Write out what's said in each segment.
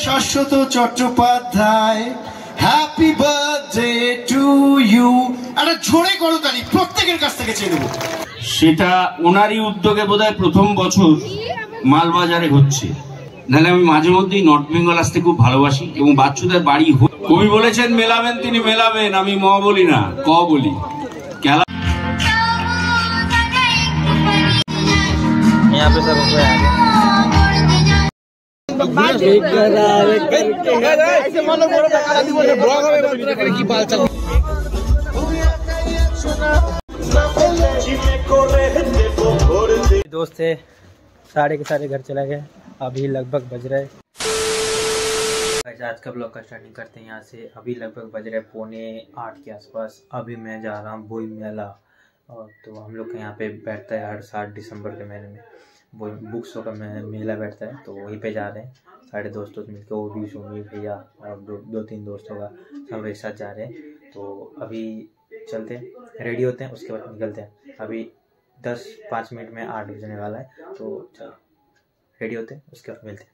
Shashwata Chattopadhyay, happy birthday to you. একটা ঝোড়ে করতালি প্রত্যেকের কাছ থেকে চেয়ে নেব। সেটা ওনারই উদ্যোগে বোধহয় প্রথম বছর মালবাজারে হচ্ছে, নাহলে আমি মাঝে মধ্যেই নর্থ বেঙ্গল আসতে খুব ভালোবাসি এবং বাচ্চুদের বাড়ি। কবি বলেছেন মেলাবেন তিনি মেলাবেন, আমি ম বলি না ক বলি। दोस्त थे सारे के सारे घर चला गए, अभी लगभग बज रहे। आज का ब्लॉग का स्टार्टिंग करते हैं यहाँ से। अभी लगभग बज रहे 7:45 के आसपास। अभी मैं जा रहा हूँ बोई मेला, और तो हम लोग का यहाँ पे बैठता है हर साल दिसंबर के महीने में बोई बुक्सों का मेला बैठता है, तो वहीं पे जा रहे हैं। सारे दोस्तों मिलकर, वो भी सुमी भैया और दो तीन दोस्त होगा, सब एक साथ जा रहे हैं। तो अभी चलते हैं, रेडी होते हैं, उसके बाद निकलते हैं। अभी 10-5 मिनट में 8 बजने वाला है, तो चलो रेडी होते हैं, उसके बाद मिलते हैं।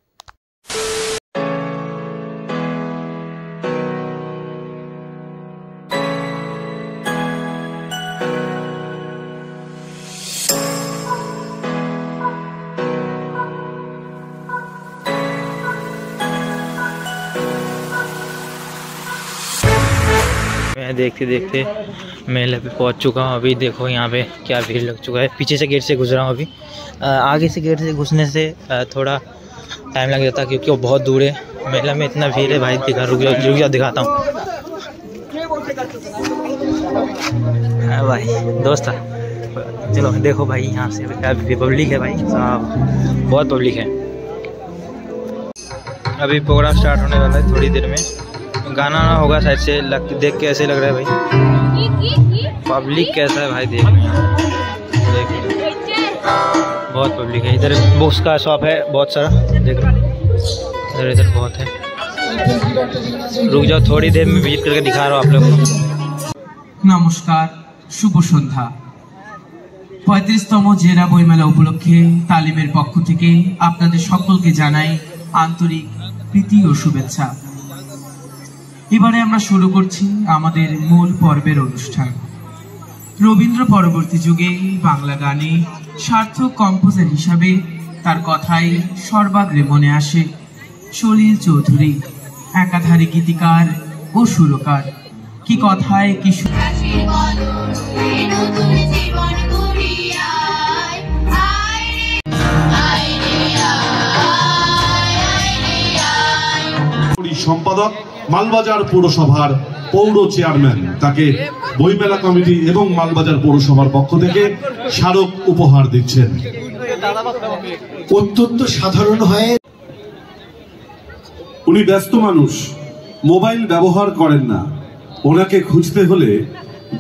मैं देखते देखते मेले पे पहुंच चुका हूं। अभी देखो यहाँ पे क्या भीड़ लग चुका है। पीछे से गेट से गुजरा हूँ अभी। आगे से गेट से घुसने से थोड़ा टाइम लग जाता, क्योंकि वो बहुत दूर है। मेला में इतना भीड़ है भाई, रुक जा दिखाता हूँ। भाई दोस्त चलो देखो भाई, यहाँ से पब्लिक है भाई साहब, बहुत पब्लिक है। अभी प्रोग्राम स्टार्ट होने वाला है थोड़ी देर में। गाना ना होगा शायद से, देख के ऐसे लग रहा है भाई। पब्लिक कैसा है भाई, देख बहुत पब्लिक है। इधर बुक्स का शॉप है बहुत सारा, देख इधर बहुत है। रुक जाओ, थोड़ी देर में विजिट करके दिखा रहा हूँ आप लोग को। नमस्कार, शुभ सन्ध्या। 35তম জেলা বইমেলা উপলক্ষে তালিমের পক্ষ থেকে আপনাদের সকলকে জানাই আন্তরিক প্রীতি ও শুভেচ্ছা। এবারে আমরা শুরু করছি আমাদের মূল পর্বের অনুষ্ঠান। রবীন্দ্র পরবর্তী যুগে বাংলা গানে সার্থক কম্পোজার হিসাবে তার কথাই সর্বাগ্রে মনে আসে সলিল চৌধুরী, একাধারে গীতিকার ও সুরকার। কি কথায় কি সম্পাদক, মালবাজার পৌরসভার পৌর চেয়ারম্যান, তাকে বইমেলা কমিটি এবং মালবাজার পৌরসভার পক্ষ থেকে স্মারক উপহার দিচ্ছেন। অত্যন্ত সাধারণ হয়ে উনি ব্যস্ত মানুষ, মোবাইল ব্যবহার করেন না। ওনাকে খুঁজতে হলে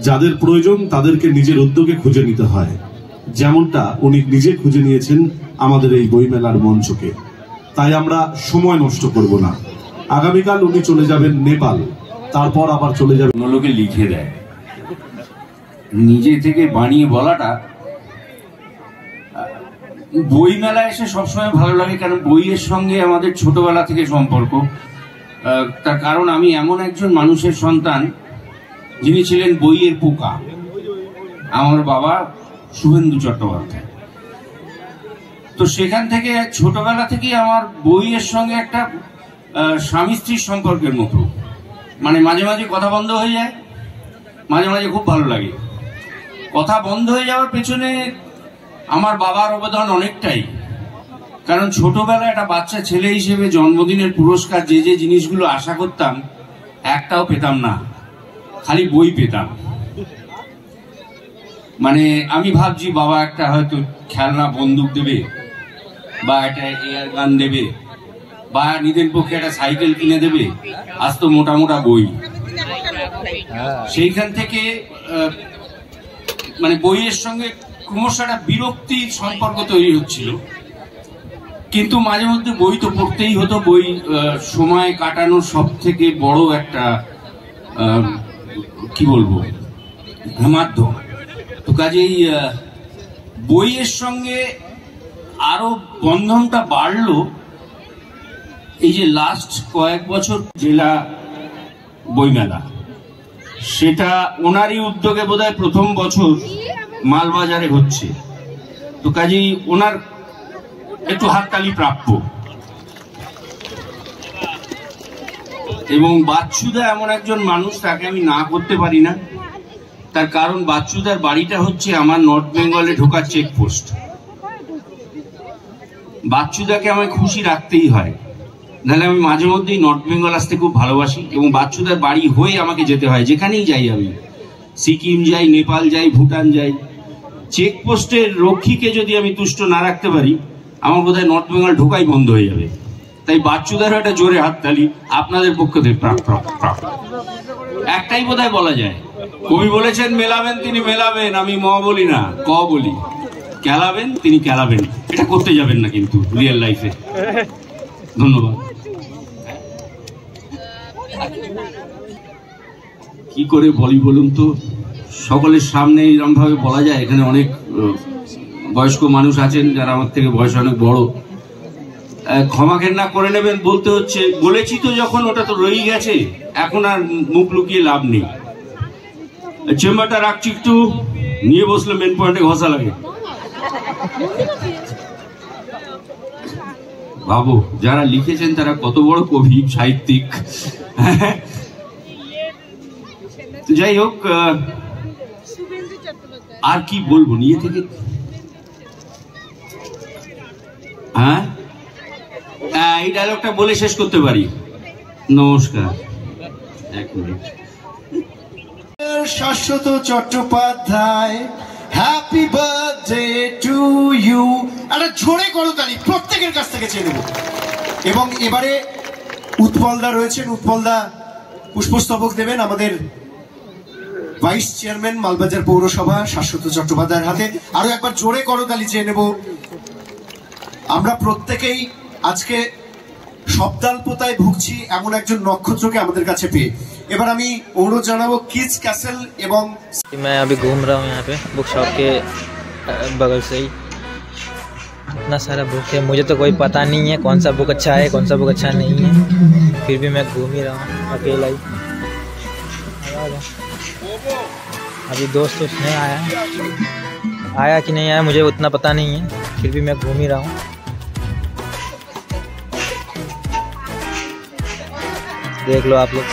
যাদের প্রয়োজন তাদেরকে নিজের উদ্যোগে খুঁজে নিতে হয়, যেমনটা উনি নিজে খুঁজে নিয়েছেন আমাদের এই বইমেলার মঞ্চকে। তাই আমরা সময় নষ্ট করব না। আগামীকাল উনি চলে যাবেন নেপাল, তারপর আবার চলে যাবেন। লোকে লিখে দেয়, নিজে থেকে বানিয়ে বলাটা বই মেলা এসে সবসময় ভালো লাগে, কারণ বইয়ের সঙ্গে আমাদের ছোটবেলা থেকে সম্পর্ক। তার কারণ আমি এমন একজন মানুষের সন্তান যিনি ছিলেন বইয়ের পোকা। আমার বাবা শুভেন্দু চট্টোপাধ্যায়। তো সেখান থেকে ছোটবেলা থেকেই আমার বইয়ের সঙ্গে একটা স্বামী স্ত্রীর সম্পর্কের মতো। মানে মাঝে মাঝে কথা বন্ধ হয়ে যায়, মাঝে মাঝে খুব ভালো লাগে। কথা বন্ধ হয়ে যাওয়ার পেছনে আমার বাবার অবদান অনেকটাই, কারণ ছোটবেলায় একটা বাচ্চা ছেলে হিসেবে জন্মদিনের পুরস্কার যে যে জিনিসগুলো আশা করতাম, একটাও পেতাম না, খালি বই পেতাম। মানে আমি ভাবছি বাবা একটা হয়তো খেলনা বন্দুক দেবে, বা একটা এয়ার গান দেবে, বা নিজের পক্ষে একটা সাইকেল কিনে দেবে। আজ তো মোটা মোটা বই। সেইখান থেকে মানে বইয়ের সঙ্গে ক্রমশ একটা বিরক্তির সম্পর্ক তৈরি হচ্ছিল। কিন্তু মাঝে মধ্যে বই তো পড়তেই হতো। বই সময় কাটানোর সব থেকে বড় একটা কি বলবো মাধ্যম। তো কাজেই বইয়ের সঙ্গে আরো বন্ধনটা বাড়লো এই যে লাস্ট কয়েক বছর জেলা বইমেলা, সেটা ওনারই উদ্যোগে বোধহয় প্রথম বছর মালবাজারে হচ্ছে। তো কাজেই ওনার একটু হাততালি প্রাপ্য। এবং বাচ্চুদা এমন একজন মানুষ, তাকে আমি না করতে পারি না। তার কারণ বাচ্চুদার বাড়িটা হচ্ছে আমার নর্থ বেঙ্গলে ঢোকার চেকপোস্ট। বাচ্চুদাকে আমায় খুশি রাখতেই হয়, নাহলে আমি মাঝে মধ্যেই নর্থ বেঙ্গল আসতে খুব ভালোবাসি এবং বাচ্চুদার বাড়ি হয়ে আমাকে যেতে হয়। যেখানেই যাই আমি, সিকিম যাই, নেপাল যাই, ভুটান যাই, চেকপোস্টের রক্ষীকে যদি আমি তুষ্ট না রাখতে পারি, আমার বোধহয় নর্থ বেঙ্গল ঢোকাই বন্ধ হয়ে যাবে। তাই বাচ্চুদারও একটা জোরে হাততালি আপনাদের পক্ষ থেকে। একটাই বোধহয় বলা যায়, কবি বলেছেন মেলাবেন তিনি মেলাবেন, আমি ম বলি না ক বলি, খেলাবেন তিনি খেলাবেন। এটা করতে যাবেন না কিন্তু রিয়েল লাইফে। ধন্যবাদ। কি করে বলি বলুন তো, সকলের সামনে এরকম ভাবে বলা যায়? এখানে অনেক বয়স্ক মানুষ আছেন যারা আমার থেকে বয়স অনেক বড়, ক্ষমা ঘেন্না করে নেবেন বলতে হচ্ছে। বলেছি তো যখন, ওটা তো রয়েই গেছে, এখন আর মুখ লুকিয়ে লাভ নেই। চেম্বারটা রাখছি, একটু নিয়ে বসলে মেন পয়েন্টে ঘষা লাগে। ভাবো যারা লিখেছেন তারা কত বড় কবি, সাহিত্যিক। যাই হোক, আর কি বলবো নিয়ে থেকে। হ্যাঁ, এই ডায়লগটা বলে শেষ করতে পারি। নমস্কার। এক minute. Saswata Chattopadhyay, happy birthday to you. একটা ঝরে করতালি প্রত্যেকের কাছ থেকে চেয়ে নেব। এবং এবারে উৎপলদা রয়েছেন, উৎপলদা পুষ্পস্তবক দেবেন আমাদের ভাইস চেয়ারম্যান মালবাজার পৌরসভা শাশ্বত চট্টোপাধ্যায়ের হাতে। আরো একবার জোরে করতালি চেয়ে নেব। আমরা প্রত্যেকেই আজকে শব্দাল্পতায় ভুগছি এমন একজন নক্ষত্রকে আমাদের কাছে পেয়ে। এবার আমি অনুরোধ জানাবো কিডস ক্যাসেল এবং मैं अभी घूम रहा हूँ यहाँ पे बुक शॉप के बगल से ही। इतना सारा बुक है, मुझे तो कोई पता नहीं है कौन सा बुक अच्छा है कौन सा बुक अच्छा नहीं है, फिर भी मैं घूम ही रहा हूँ अकेला ही। अभी दोस्त नहीं आया कि नहीं आया मुझे उतना पता नहीं है, फिर भी मैं घूम ही रहा हूँ। देख लो आप लोग।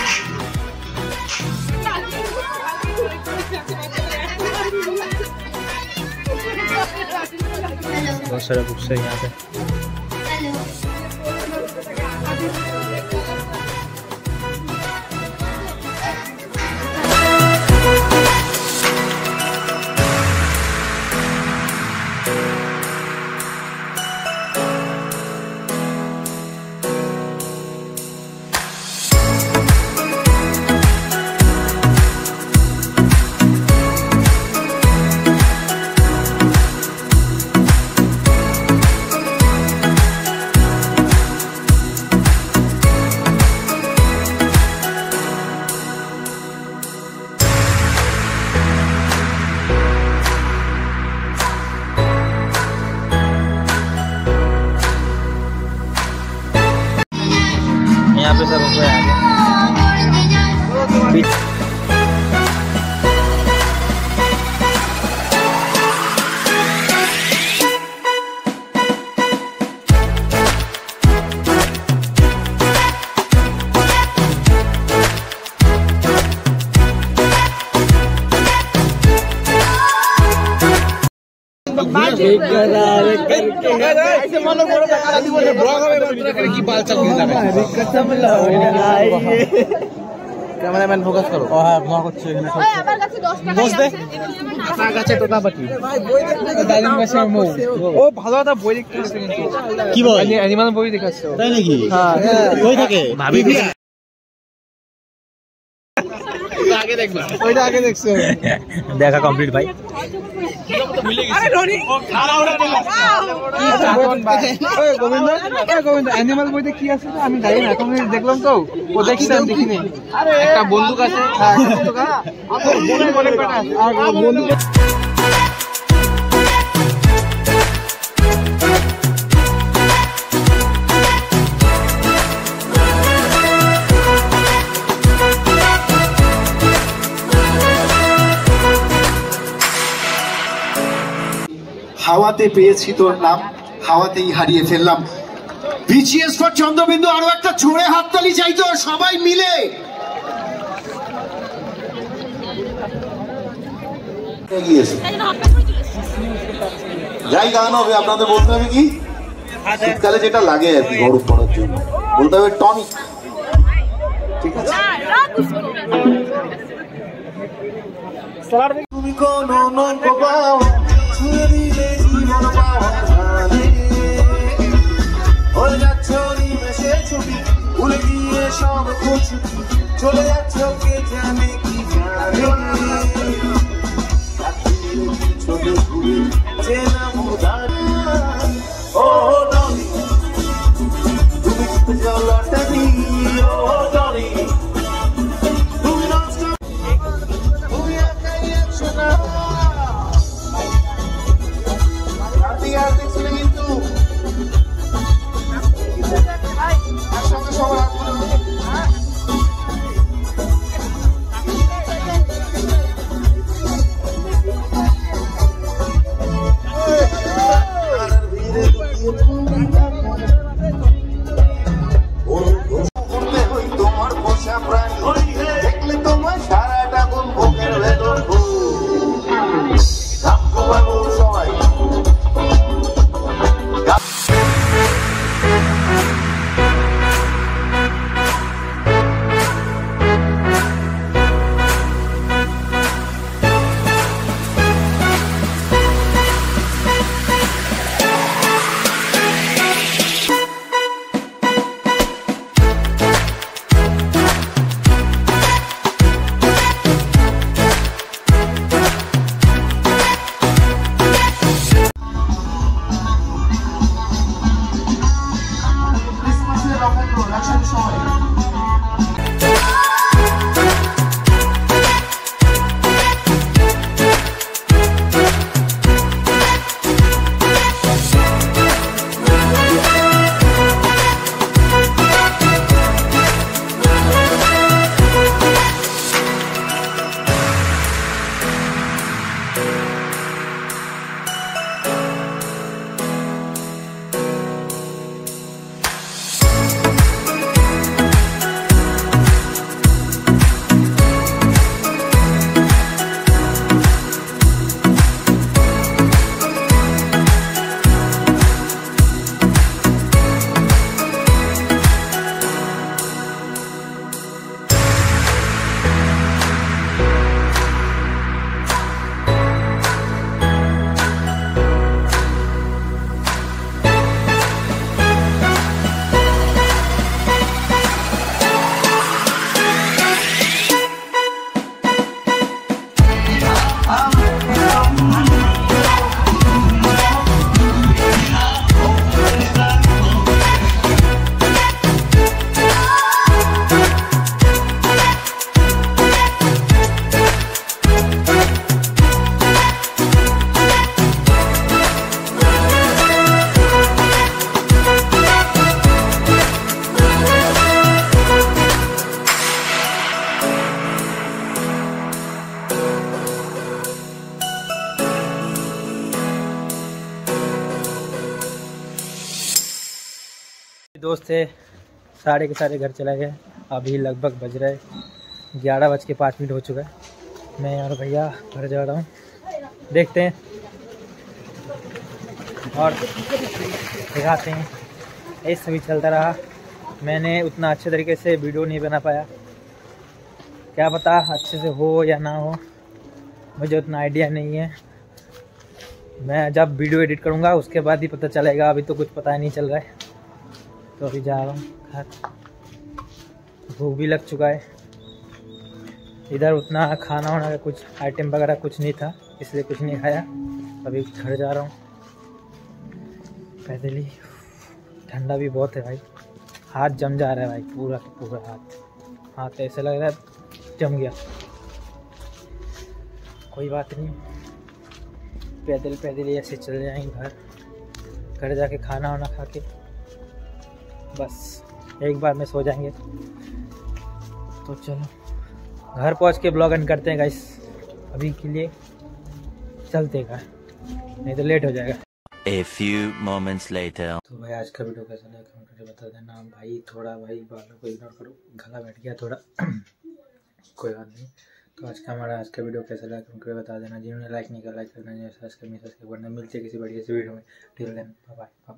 बहुत सारा बुक्स है यहाँ पे। यहाँ पे सब ऊपर आ गए। ক্যামেরাম্যান ফোকাস করো। ও হ্যাঁ ব্লগ হচ্ছে এখানে সব। বস দে আপনার কাছে টোটা বাটি ডাইনিং কাছে মো। ও ভালো একটা বই দেখতে আসছে কিন্তু। কি বল? অ্যানিমাল বই দেখাচ্ছে। তাই নাকি? হ্যাঁ কই থাকে? ভাবি আগে দেখবা। ওইটা আগে দেখছো। দেখা কমপ্লিট ভাই। আরে রনি গোবিন্দ অ্যানিমাল বইতে কি আছে আমি জানি না, এখন দেখলাম তো ও দেখছি আমি দেখিনি। একটা বন্দুক আছে, বন্দুক হাওয়াতে পেয়েছি তোর নাম, হাওয়াতেই হারিয়ে ফেললাম। বিচিএস ফর চন্দ্রবিন্দু, আরো একটা জোরে হাততালি চাইতো সবাই মিলে। যাই গান হবে আপনাদের বলতে হবে কি শীতকালে যেটা লাগে আর কি গরম পড়ার জন্য, বলতে হবে টনিক। ঠিক আছে, তুমি কোন নৌকো পাও ছুঁয়ে দিলে জীবন পাওয়া জানে, হয়ে যাচ্ছ নিমেষে ছবি ভুলে গিয়ে সব কিছু, চলে যাচ্ছ কে জানে কি জানে, ছোট ঘুরে চেনা মুদার। ও ডলি তুমি জলটা নিয়ে, ও ডলি তুমি নষ্ট, তুমি একাই একশো না। রাতি আর দেখছি না কিন্তু একসঙ্গে সবার হাত ধরে তোমার পোষা প্রাণী দেখলে তোমার সারাটা কোন বুকের ভেতর সবাই। दोस्त थे सारे के सारे घर चले गए। अभी लगभग बज रहे 11:05 हो चुका है। मैं और भैया घर जा रहा हूँ, देखते हैं और दिखाते हैं। ऐसे सभी चलता रहा। मैंने उतना अच्छे तरीके से वीडियो नहीं बना पाया, क्या पता अच्छे से हो या ना हो, मुझे उतना आइडिया नहीं है। मैं जब वीडियो एडिट करूँगा उसके बाद ही पता चलेगा, अभी तो कुछ पता नहीं चल रहा है। तो अभी जा रहा हूँ घर, भूख भी लग चुका है। इधर उतना खाना वाना का कुछ आइटम वगैरह कुछ नहीं था, इसलिए कुछ नहीं खाया। अभी घर जा रहा हूँ पैदल ही। ठंडा भी बहुत है भाई, हाथ जम जा रहा है भाई, पूरा पूरा हाथ ऐसे लग रहा है जम गया। कोई बात नहीं, पैदल पैदल ही ऐसे चले जाएंगे घर जाके खाना वाना खा के बस एक बार में सो जाएंगे। तो चलो घर पहुंच के ब्लॉग एंड करते हैं गाइस। अभी के लिए चलते हैं घर। नहीं तो लेट हो जाएगा। A few moments later. तो भाई आज का वीडियो कैसा लगा कमेंट करके बता देना। भाई थोड़ा भाई बालों को इग्नोर करो, गला बैठ गया थोड़ा कोई बात नहीं। तो आज का वीडियो कैसा लगा कमेंट करके बता देना। जिन्होंने लाइक नहीं किया लाइक करना, सब्सक्राइब करना। मिलते किसी बढ़िया सी वीडियो में। Till then bye bye.